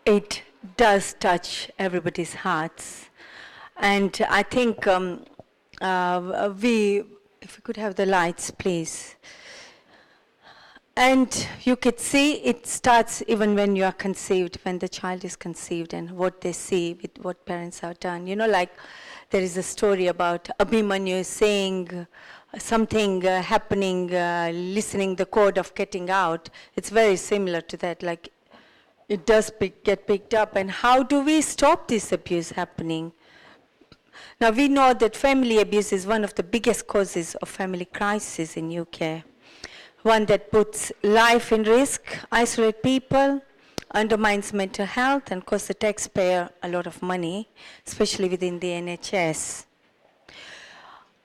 It does touch everybody's hearts. And I think if we could have the lights, please. And you could see it starts even when you are conceived, when the child is conceived and what they see with what parents have done. You know, like there is a story about Abhimanyu saying something happening, listening the chord of getting out. It's very similar to that, like it does get picked up. And how do we stop this abuse happening? Now we know that family abuse is one of the biggest causes of family crisis in UK. One that puts life in risk, isolates people, undermines mental health, and costs the taxpayer a lot of money, especially within the NHS.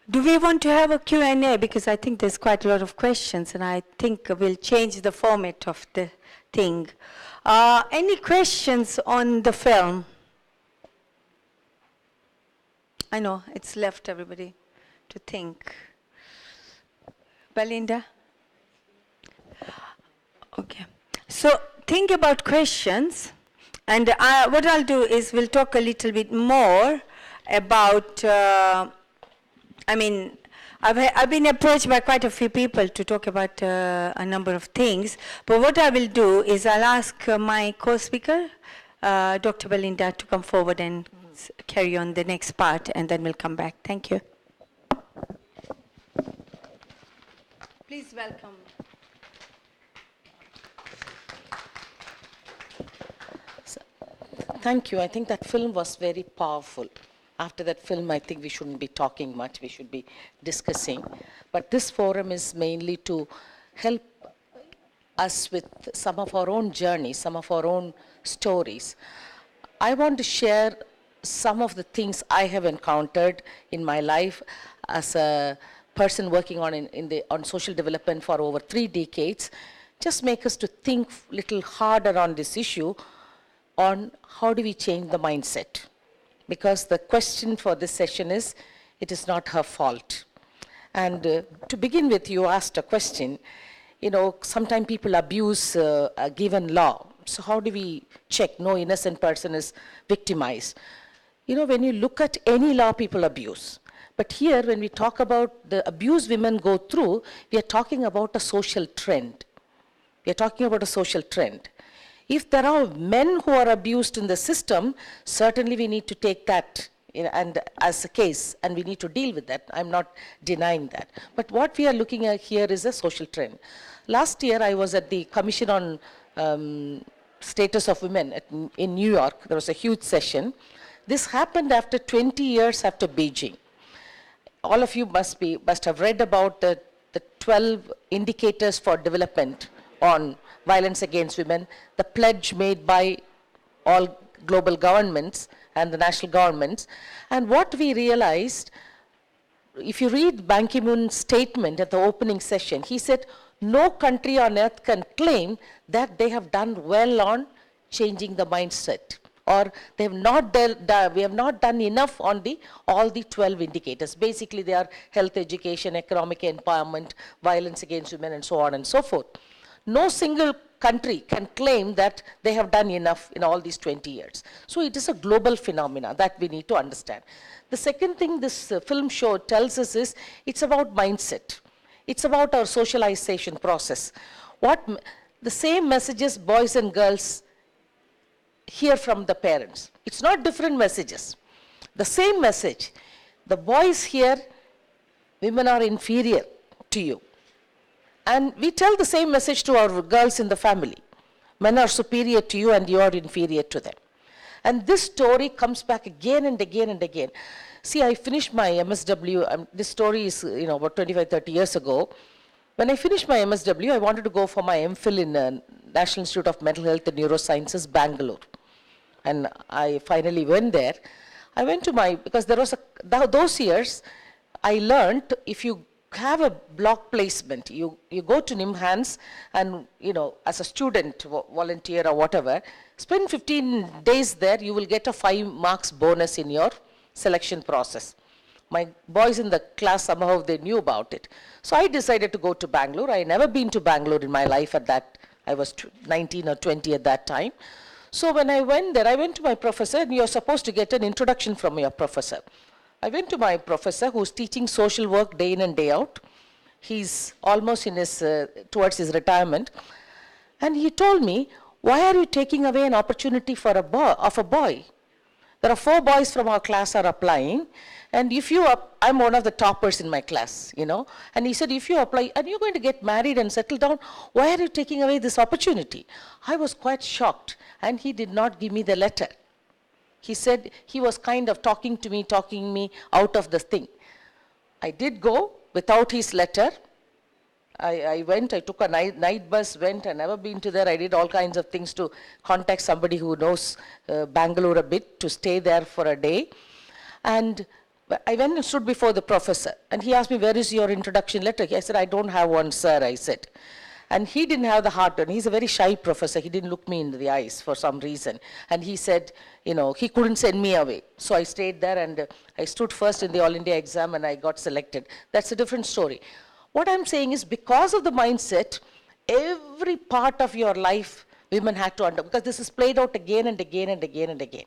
Do we want to have a Q&A? Because I think there's quite a lot of questions, and I think we'll change the format of the thing. Any questions on the film? I know, it's left everybody to think. Belinda? Okay. So think about questions, and what I'll do is we'll talk a little bit more about, I've been approached by quite a few people to talk about a number of things, but what I will do is I'll ask my co-speaker, Dr. Belinda, to come forward and carry on the next part, and then we'll come back. Thank you. Please welcome. Thank you. I think that film was very powerful. After that film, I think we shouldn't be talking much. We should be discussing. But this forum is mainly to help us with some of our own journeys, some of our own stories. I want to share some of the things I have encountered in my life as a person working on social development for over 3 decades. Just make us to think a little harder on this issue, on how do we change the mindset. Because the question for this session is, it is not her fault. And to begin with, you asked a question, you know, sometimes people abuse a given law. So how do we check no innocent person is victimized? You know, when you look at any law, people abuse. But here, when we talk about the abuse women go through, we are talking about a social trend. We are talking about a social trend. If there are men who are abused in the system, certainly we need to take that and as a case, and we need to deal with that. I'm not denying that. But what we are looking at here is a social trend. Last year, I was at the Commission on Status of Women in New York. There was a huge session. This happened after 20 years after Beijing. All of you must have read about the 12 indicators for development on violence against women, the pledge made by all global governments and the national governments. And what we realized, if you read Ban Ki-moon's statement at the opening session, he said, no country on earth can claim that they have done well on changing the mindset, or they have not we have not done enough on all the 12 indicators. Basically, they are health, education, economic empowerment, violence against women, and so on and so forth. No single country can claim that they have done enough in all these 20 years. So it is a global phenomenon that we need to understand. The second thing this film show tells us is, it's about mindset. It's about our socialization process. The same messages boys and girls hear from the parents. It's not different messages. The same message. The boys hear, women are inferior to you. And we tell the same message to our girls in the family. Men are superior to you and you are inferior to them. And this story comes back again and again and again. See, I finished my MSW, this story is about 25, 30 years ago. When I finished my MSW, I wanted to go for my MPhil in National Institute of Mental Health and Neurosciences, Bangalore. And I finally went there. I went to because there was those years, I learned if you have a block placement, you go to NIMHANS and, as a student, volunteer or whatever, spend 15 days there, you will get a 5 marks bonus in your selection process. My boys in the class, somehow they knew about it. So I decided to go to Bangalore. I had never been to Bangalore in my life at that, I was 19 or 20 at that time. So when I went there, I went to my professor, and you're supposed to get an introduction from your professor. I went to my professor, who's teaching social work day in and day out. He's almost in his, towards his retirement. And he told me, why are you taking away an opportunity for a boy? There are 4 boys from our class are applying, and if you, I'm one of the toppers in my class, you know, and he said, if you apply, and you're going to get married and settle down, why are you taking away this opportunity? I was quite shocked, and he did not give me the letter. He said he was kind of talking me out of the thing. I did go without his letter. I went, I took a night bus, went, I've never been to there. I did all kinds of things to contact somebody who knows Bangalore a bit to stay there for a day. And I went and stood before the professor, and he asked me, where is your introduction letter? I said, I don't have one, sir, I said. And he didn't have the heart, and he's a very shy professor. He didn't look me in the eyes for some reason. And he said, you know, he couldn't send me away. So I stayed there, and I stood first in the All India exam, and I got selected. That's a different story. What I'm saying is, because of the mindset, every part of your life, women had to undergo, because this is played out again and again and again and again.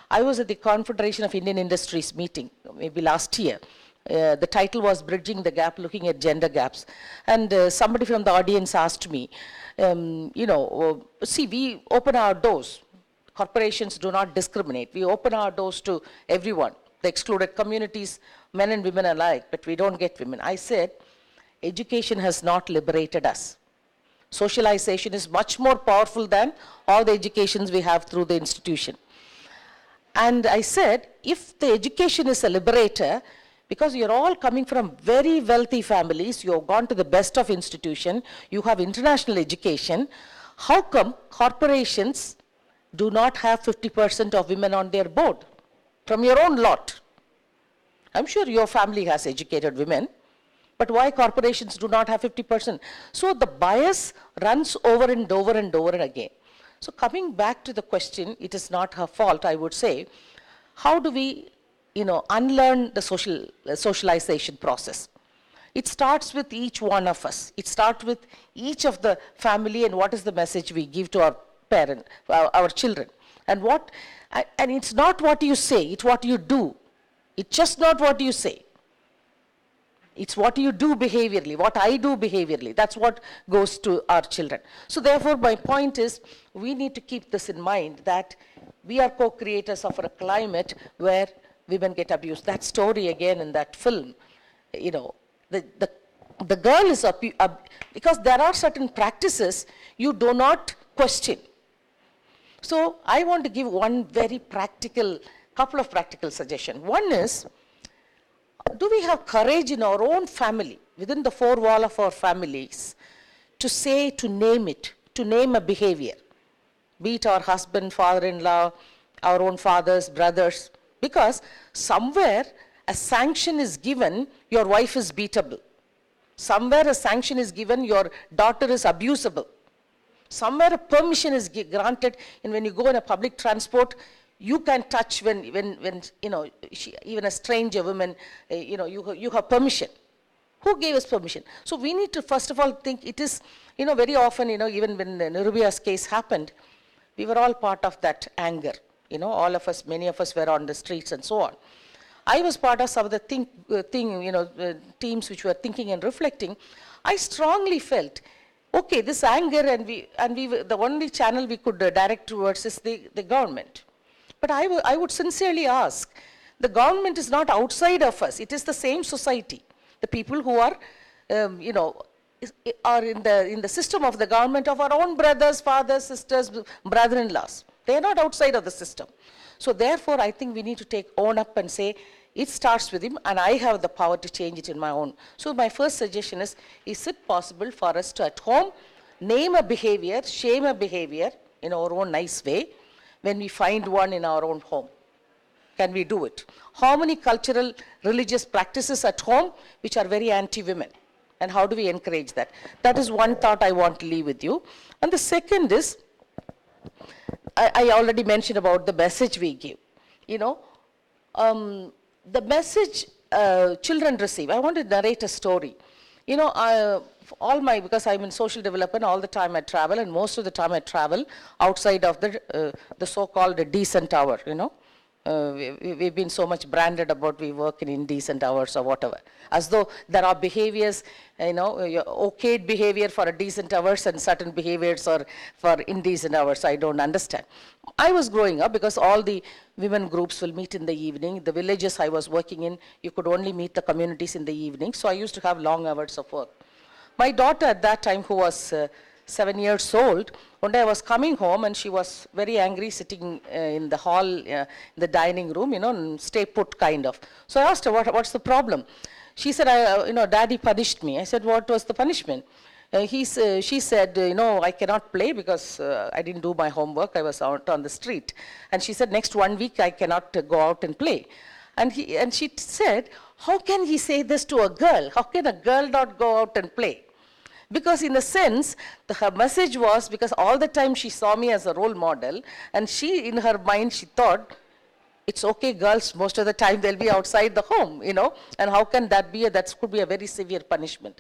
I was at the Confederation of Indian Industries meeting, maybe last year. The title was Bridging the Gap, Looking at Gender Gaps. And somebody from the audience asked me, see, we open our doors. Corporations do not discriminate. We open our doors to everyone, the excluded communities, men and women alike, but we don't get women. I said, education has not liberated us. Socialization is much more powerful than all the educations we have through the institution. And I said, if the education is a liberator, because you're all coming from very wealthy families, you have gone to the best of institution, you have international education, how come corporations do not have 50% of women on their board from your own lot? I'm sure your family has educated women, but why corporations do not have 50%? So the bias runs over and over and over and again. So coming back to the question, it is not her fault, I would say. How do we, unlearn the socialization process? It starts with each one of us. It starts with each of the family, and what is the message we give to our children. And it's not what you say, it's what you do. It's just not what you say. It's what you do behaviorally, what I do behaviorally. That's what goes to our children. So therefore, my point is, we need to keep this in mind, that we are co-creators of a climate where women get abused. That story again in that film, the girl is, because there are certain practices you do not question. So I want to give couple of practical suggestions. One is, do we have courage in our own family, within the 4 walls of our families, to name a behavior, be it our husband, father-in-law, our own fathers, brothers, because somewhere a sanction is given, your wife is beatable. Somewhere a sanction is given, your daughter is abusable. Somewhere a permission is granted, and when you go in a public transport, you can touch when even a stranger woman, you have permission. Who gave us permission? So we need to first of all think it is, very often, even when Nirubhaya's case happened, we were all part of that anger. All of us, many of us were on the streets and so on. I was part of some of the teams which were thinking and reflecting. I strongly felt, okay, this anger, and the only channel we could direct towards is the government. But I would sincerely ask, the government is not outside of us. It is the same society. The people who are, are in the system of the government of our own brothers, fathers, sisters, brother-in-laws. They are not outside of the system. So therefore, I think we need to own up and say, it starts with him, and I have the power to change it in my own. So my first suggestion is it possible for us to, at home, name a behavior, shame a behavior in our own nice way, when we find one in our own home? Can we do it? How many cultural, religious practices at home which are very anti-women? And how do we encourage that? That is one thought I want to leave with you. And the second is, I already mentioned about the message we give. The message children receive. I want to narrate a story. You know, because I'm in social development, all the time I travel, and most of the time I travel outside of the so-called decent hour, you know. We've been so much branded about we work in indecent hours or whatever, as though there are behaviors, you know, okayed behavior for a decent hours and certain behaviors are for indecent hours. I don't understand. I was growing up because all the women groups will meet in the evening. The villages I was working in, you could only meet the communities in the evening, so I used to have long hours of work. My daughter at that time, who was 7 years old, one day I was coming home and she was very angry sitting in the hall, in the dining room, you know, and stay put kind of. So I asked her, what's the problem? She said, you know, Daddy punished me. I said, what was the punishment? She said, you know, I cannot play because I didn't do my homework. I was out on the street. And she said, next 1 week I cannot go out and play. And she said, how can he say this to a girl? How can a girl not go out and play? Because in a sense, her message was, because all the time she saw me as a role model, and in her mind, she thought, it's okay, girls, most of the time they'll be outside the home, you know, and how can that be, that could be a very severe punishment.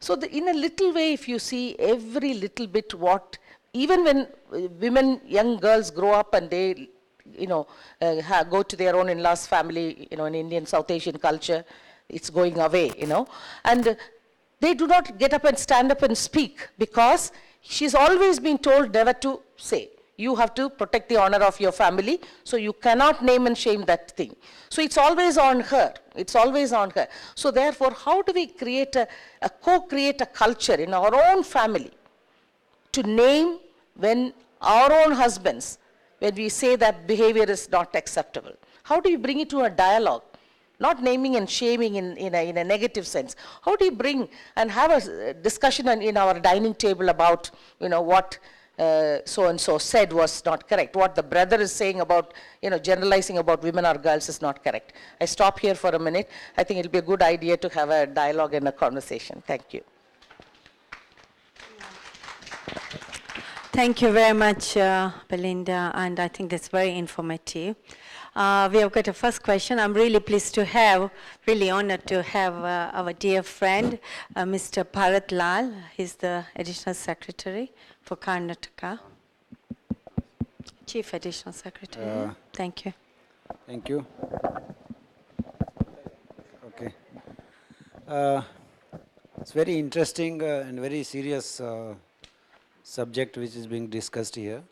So in a little way, if you see every little bit even when women, young girls grow up and they, you know, go to their own in-laws family, you know, in Indian, South Asian culture, it's going away, you know, and they do not get up and stand up and speak because she's always been told never to say. You have to protect the honor of your family, so you cannot name and shame that thing. So it's always on her. It's always on her. So therefore, how do we co-create a culture in our own family to name when our own husbands, when we say that behavior is not acceptable? How do you bring it to a dialogue? Not naming and shaming in a negative sense. How do you bring and have a discussion in our dining table about, you know, what so-and-so said was not correct. What the brother is saying about, you know, generalizing about women or girls is not correct. I stop here for a minute. I think it'll be a good idea to have a dialogue and a conversation. Thank you. Thank you very much, Belinda, and I think that's very informative. We have got a first question. I'm really pleased to have, really honored to have our dear friend, Mr. Bharat Lal. He's the Additional Secretary for Karnataka. Chief Additional Secretary. Thank you. Thank you. Okay. It's very interesting and very serious subject which is being discussed here.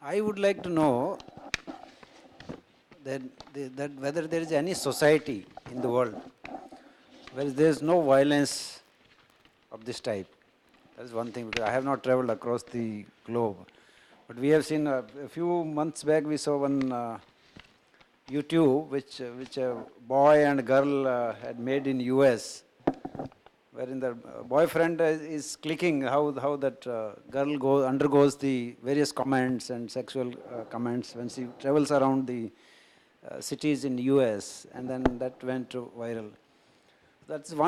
I would like to know that whether there is any society in the world where there is no violence of this type. That is one thing, because I have not traveled across the globe. But we have seen a few months back, we saw one YouTube which a boy and girl had made in US, wherein the boyfriend is clicking how that girl undergoes the various comments and sexual comments when she travels around the cities in US, and then that went viral. That's one